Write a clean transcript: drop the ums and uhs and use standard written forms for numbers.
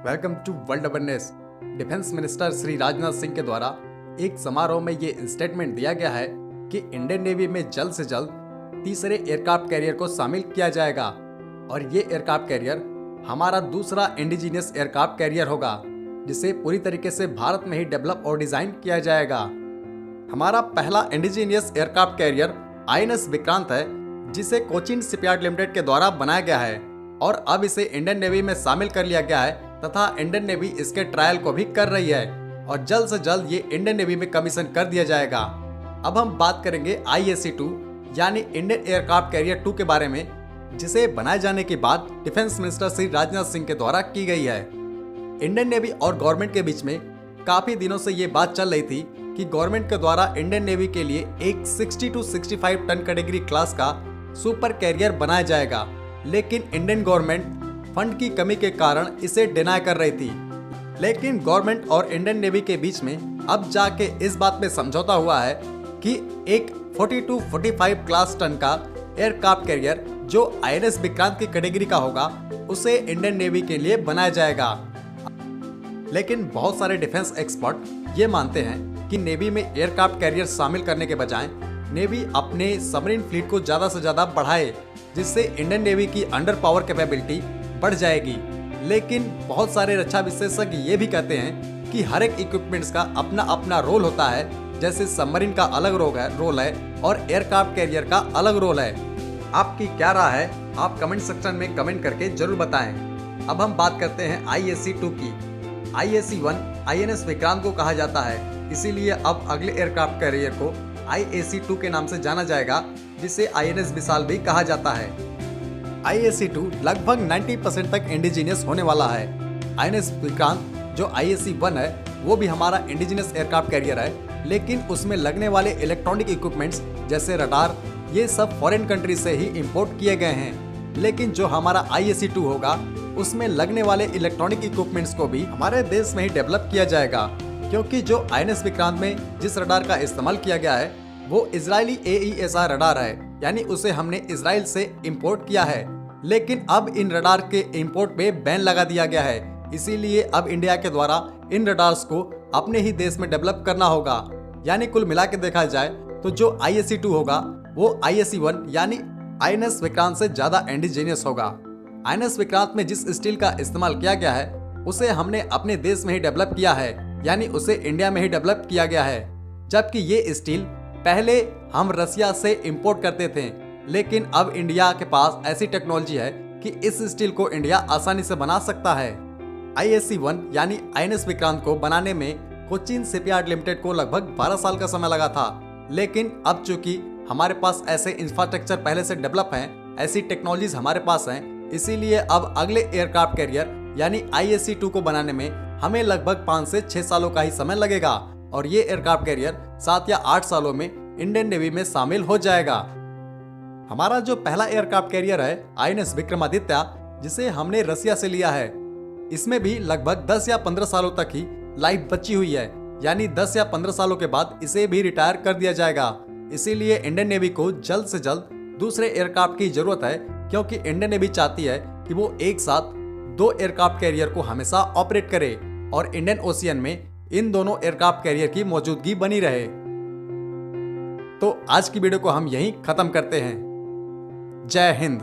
Welcome to world awareness. Defence minister Shri Rajnath Singh के द्वारा एक समारोह में ये स्टेटमेंट दिया गया है कि इंडियन नेवी में जल्द से जल्द तीसरे एयरक्राफ्ट कैरियर को शामिल किया जाएगा और ये एयरक्राफ्ट कैरियर हमारा दूसरा इंडिजीनियस एयरक्राफ्ट कैरियर होगा, जिसे पूरी तरीके से भारत में ही डेवलप और डिजाइन किया जाएगा। हमारा पहला indigenous aircraft carrier INS Vikrant है, जिसे कोचिन शिपयार्ड लिमिटेड के द्वारा बनाया गया है और अब इसे इंडियन नेवी में शामिल कर लिया गया है तथा इंडियन नेवी इसके ट्रायल को भी कर रही है और जल्द से जल्द ये इंडियन नेवी में कमीशन कर दिया जाएगा। अब हम बात करेंगे IAC-2 यानी इंडियन एयरक्राफ्ट कैरियर 2 के बारे में, जिसे बनाए जाने की बात डिफेंस मिनिस्टर श्री राजनाथ सिंह के द्वारा की गई है। इंडियन नेवी और गवर्नमेंट के बीच में काफी दिनों से ये बात चल रही थी कि गवर्नमेंट के द्वारा इंडियन नेवी के लिए एक 60 to 65 टन कैटेगरी क्लास का सुपर कैरियर बनाया जाएगा, लेकिन इंडियन गवर्नमेंट फंड की कमी के कारण इसे डिनाई कर रही थी। लेकिन गवर्नमेंट और इंडियन नेवी के बीच में अब जाके इस बात में समझौता हुआ है कि एक 40 to 45 क्लास टन का एयरक्राफ्ट कैरियर जो INS विक्रांत की कैटेगरी का होगा उसे इंडियन नेवी के लिए बनाया जाएगा। लेकिन बहुत सारे डिफेंस एक्सपर्ट ये मानते हैं कि नेवी में एयरक्राफ्ट कैरियर शामिल करने के बजाय नेवी अपने सबमरीन फ्लीट को ज़्यादा से ज़्यादा बढ़ाए, जिससे इंडियन नेवी की अंडर पावर कैपेबिलिटी बढ़ जाएगी। लेकिन बहुत सारे रक्षा विशेषज्ञ ये भी कहते हैं कि हर एक इक्विपमेंट्स का अपना अपना रोल होता है, जैसे सबमरीन का अलग रोल है और एयरक्राफ्ट कैरियर का अलग रोल है। आपकी क्या राय है, आप कमेंट सेक्शन में कमेंट करके जरूर बताएं। अब हम बात करते हैं IAC-2 की। IAC-1 INS विक्रांत को कहा जाता है, इसीलिए अब अगले एयरक्राफ्ट कैरियर को IAC-2 के नाम से जाना जाएगा, जिसे INS विशाल भी कहा जाता है। IAC-2 लगभग 90% तक इंडिजीनियस होने वाला है। INS विक्रांत जो IAC-1 है वो भी हमारा इंडिजीनियस एयरक्राफ्ट कैरियर है, लेकिन उसमें लगने वाले इलेक्ट्रॉनिक इक्विपमेंट्स जैसे रडार ये सब फॉरेन कंट्री से ही इंपोर्ट किए गए हैं। लेकिन जो हमारा IAC-2 होगा उसमें लगने वाले इलेक्ट्रॉनिक इक्विपमेंट्स को भी हमारे देश में ही डेवलप किया जाएगा, क्योंकि जो INS विक्रांत में जिस रडार का इस्तेमाल किया गया है वो इजरायली AESR रडार है, यानी उसे हमने इजराइल से इंपोर्ट किया है। लेकिन अब इन रडार के इंपोर्ट पे बैन लगा दिया गया है, इसीलिए अब इंडिया के द्वारा इन रडार्स को अपने ही देश में डेवलप करना होगा। यानी कुल मिला के देखा जाए तो जो IAC-2 होगा वो IAC-1 यानी INS विक्रांत से ज्यादा इंडिजीनियस होगा। INS विक्रांत में जिस स्टील का इस्तेमाल किया गया है उसे हमने अपने देश में ही डेवलप किया है, यानी उसे इंडिया में ही डेवलप किया गया है। जबकि ये स्टील पहले हम रसिया से इंपोर्ट करते थे, लेकिन अब इंडिया के पास ऐसी टेक्नोलॉजी है कि इस स्टील को इंडिया आसानी से बना सकता है। IAC-1 यानी INS विक्रांत को बनाने में कोचिन शिपयार्ड लिमिटेड को लगभग 12 साल का समय लगा था, लेकिन अब चूंकि हमारे पास ऐसे इंफ्रास्ट्रक्चर पहले से डेवलप हैं, ऐसी टेक्नोलॉजीज हमारे पास हैं, इसीलिए अब अगले एयरक्राफ्ट कैरियर यानी IAC-2 को बनाने में हमें लगभग 5 से 6 सालों का ही समय लगेगा और ये एयरक्राफ्ट कैरियर 7 या 8 सालों में इंडियन नेवी में शामिल हो जाएगा। हमारा जो पहला एयरक्राफ्ट कैरियर है INS विक्रमादित्य, जिसे हमने रसिया से लिया है, इसमें भी लगभग 10 या 15 सालों तक ही लाइफ बची हुई है, यानी 10 या 15 सालों के बाद इसे भी रिटायर कर दिया जाएगा। इसीलिए इंडियन नेवी को जल्द से जल्द दूसरे एयरक्राफ्ट की जरूरत है, क्योंकि इंडियन नेवी चाहती है कि वो एक साथ 2 एयरक्राफ्ट कैरियर को हमेशा ऑपरेट करे और इंडियन ओशियन में इन दोनों एयरक्राफ्ट कैरियर की मौजूदगी बनी रहे। तो आज की वीडियो को हम यहीं खत्म करते हैं। जय हिंद।